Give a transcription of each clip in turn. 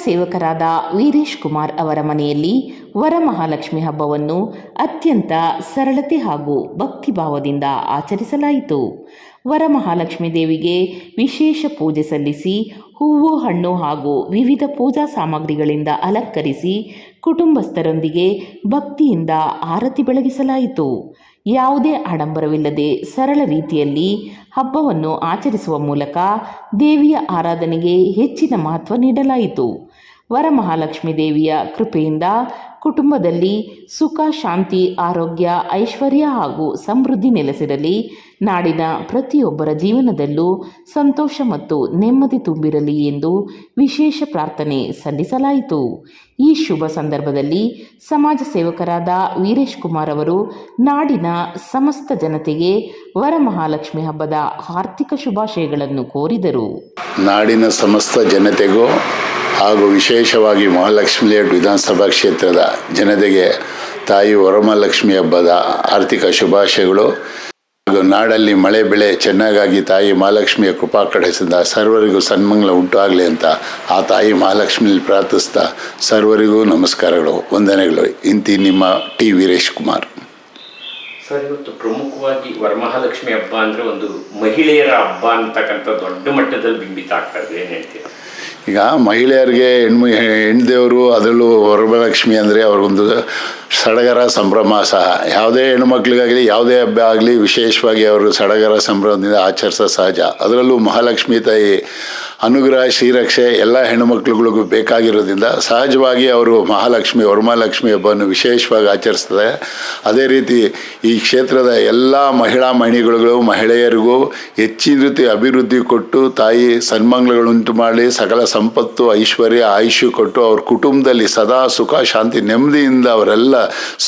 ಸೇವಕರಾದ ವೀರೇಶ್ ಕುಮಾರ್ ಅವರ ಮನೆಯಲ್ಲಿ ವರಮಹಾಲಕ್ಷ್ಮಿ ಹಬ್ಬವನ್ನು ಅತ್ಯಂತ ಸರಳತೆ ಹಾಗೂ ಭಕ್ತಿಭಾವದಿಂದ ಆಚರಿಸಲಾಯಿತು. ವರಮಹಾಲಕ್ಷ್ಮಿ ದೇವಿಗೆ ವಿಶೇಷ ಪೂಜೆ ಸಲ್ಲಿಸಿ ಹೂವು, ಹಣ್ಣು ಹಾಗೂ ವಿವಿಧ ಪೂಜಾ ಸಾಮಗ್ರಿಗಳಿಂದ ಅಲಂಕರಿಸಿ ಕುಟುಂಬಸ್ಥರೊಂದಿಗೆ ಭಕ್ತಿಯಿಂದ ಆರತಿ ಬೆಳಗಿಸಲಾಯಿತು. ಯಾವುದೇ ಆಡಂಬರವಿಲ್ಲದೆ ಸರಳ ರೀತಿಯಲ್ಲಿ ಹಬ್ಬವನ್ನು ಆಚರಿಸುವ ಮೂಲಕ ದೇವಿಯ ಆರಾಧನೆಗೆ ಹೆಚ್ಚಿನ ಮಹತ್ವ ನೀಡಲಾಯಿತು. ವರಮಹಾಲಕ್ಷ್ಮಿ ದೇವಿಯ ಕೃಪೆಯಿಂದ ಕುಟುಂಬದಲ್ಲಿ ಸುಖ, ಶಾಂತಿ, ಆರೋಗ್ಯ, ಐಶ್ವರ್ಯ ಹಾಗೂ ಸಮೃದ್ಧಿ ನೆಲೆಸಿರಲಿ. ನಾಡಿನ ಪ್ರತಿಯೊಬ್ಬರ ಜೀವನದಲ್ಲೂ ಸಂತೋಷ ಮತ್ತು ನೆಮ್ಮದಿ ತುಂಬಿರಲಿ ಎಂದು ವಿಶೇಷ ಪ್ರಾರ್ಥನೆ ಸಲ್ಲಿಸಲಾಯಿತು. ಈ ಶುಭ ಸಂದರ್ಭದಲ್ಲಿ ಸಮಾಜ ಸೇವಕರಾದ ವೀರೇಶ್ ಕುಮಾರ್ ಅವರು ನಾಡಿನ ಸಮಸ್ತ ಜನತೆಗೆ ವರಮಹಾಲಕ್ಷ್ಮಿ ಹಬ್ಬದ ಆರ್ಥಿಕ ಶುಭಾಶಯಗಳನ್ನು ಕೋರಿದರು. ನಾಡಿನ ಸಮಸ್ತ ಜನತೆಗೂ ಹಾಗೂ ವಿಶೇಷವಾಗಿ ಮಹಾಲಕ್ಷ್ಮಿ ಲೇಔಟ್ ವಿಧಾನಸಭಾ ಕ್ಷೇತ್ರದ ಜನತೆಗೆ ತಾಯಿ ವರಮಹಾಲಕ್ಷ್ಮಿ ಹಬ್ಬದ ಆರ್ಥಿಕ ಶುಭಾಶಯಗಳು. ಹಾಗೂ ನಾಡಲ್ಲಿ ಮಳೆ ಬೆಳೆ ಚೆನ್ನಾಗಾಗಿ ತಾಯಿ ಮಹಾಲಕ್ಷ್ಮಿಯ ಕೃಪಾ ಕಡೆಸಿದ ಸರ್ವರಿಗೂ ಸನ್ಮಂಗಲ ಉಂಟಾಗಲಿ ಅಂತ ಆ ತಾಯಿ ಮಹಾಲಕ್ಷ್ಮಿಯಲ್ಲಿ ಪ್ರಾರ್ಥಿಸ್ತಾ ಸರ್ವರಿಗೂ ನಮಸ್ಕಾರಗಳು, ವಂದನೆಗಳು. ಇಂತಿ ನಿಮ್ಮ ಟಿ ವೀರೇಶ್ ಕುಮಾರ್. ಸರ್, ಇವತ್ತು ಪ್ರಮುಖವಾಗಿ ವರಮಹಾಲಕ್ಷ್ಮಿ ಹಬ್ಬ ಅಂದರೆ ಒಂದು ಮಹಿಳೆಯರ ಹಬ್ಬ ಅಂತಕ್ಕಂಥ ದೊಡ್ಡ ಮಟ್ಟದಲ್ಲಿ ಬಿಂಬಿತ ಆಗ್ತದೆ, ಏನು ಹೇಳ್ತೀರಾ? ಈಗ ಮಹಿಳೆಯರಿಗೆ ಹೆಣ್ದೇವರು, ಅದರಲ್ಲೂ ವರಮಹಾಲಕ್ಷ್ಮಿ ಅಂದರೆ ಅವ್ರಿಗೊಂದು ಸಡಗರ ಸಂಭ್ರಮ ಸಹ. ಯಾವುದೇ ಹೆಣ್ಣುಮಕ್ಳಿಗಾಗಲಿ ಯಾವುದೇ ಹಬ್ಬ ಆಗಲಿ ವಿಶೇಷವಾಗಿ ಅವರು ಸಡಗರ ಸಂಭ್ರಮದಿಂದ ಆಚರಿಸೋ ಸಹಜ. ಅದರಲ್ಲೂ ಮಹಾಲಕ್ಷ್ಮಿ ತಾಯಿ ಅನುಗ್ರಹ, ಶ್ರೀರಕ್ಷೆ ಎಲ್ಲ ಹೆಣ್ಣುಮಕ್ಳುಗಳಿಗೂ ಬೇಕಾಗಿರೋದ್ರಿಂದ ಸಹಜವಾಗಿ ಅವರು ವರಮಹಾಲಕ್ಷ್ಮಿ ಹಬ್ಬವನ್ನು ವಿಶೇಷವಾಗಿ ಆಚರಿಸ್ತದೆ. ಅದೇ ರೀತಿ ಈ ಕ್ಷೇತ್ರದ ಎಲ್ಲ ಮಹಿಳೆಯರಿಗೂ ಹೆಚ್ಚಿನ ರೀತಿ ಅಭಿವೃದ್ಧಿ ಕೊಟ್ಟು ತಾಯಿ ಸನ್ಮಂಗಲಗಳುಂಟು ಮಾಡಿ ಸಕಲ ಸಂಪತ್ತು, ಐಶ್ವರ್ಯ, ಆಯುಷ್ಯ ಕೊಟ್ಟು ಅವ್ರ ಕುಟುಂಬದಲ್ಲಿ ಸದಾ ಸುಖ, ಶಾಂತಿ, ನೆಮ್ಮದಿಯಿಂದ ಅವರೆಲ್ಲ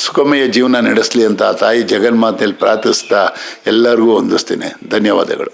ಸುಖಮಯ ಜೀವನ ನಡೆಸಲಿ ಅಂತ ತಾಯಿ ಜಗನ್ಮಾತೆಯಲ್ಲಿ ಪ್ರಾರ್ಥಿಸ್ತಾ ಎಲ್ಲರಿಗೂ ವಂದಿಸ್ತೀನಿ. ಧನ್ಯವಾದಗಳು.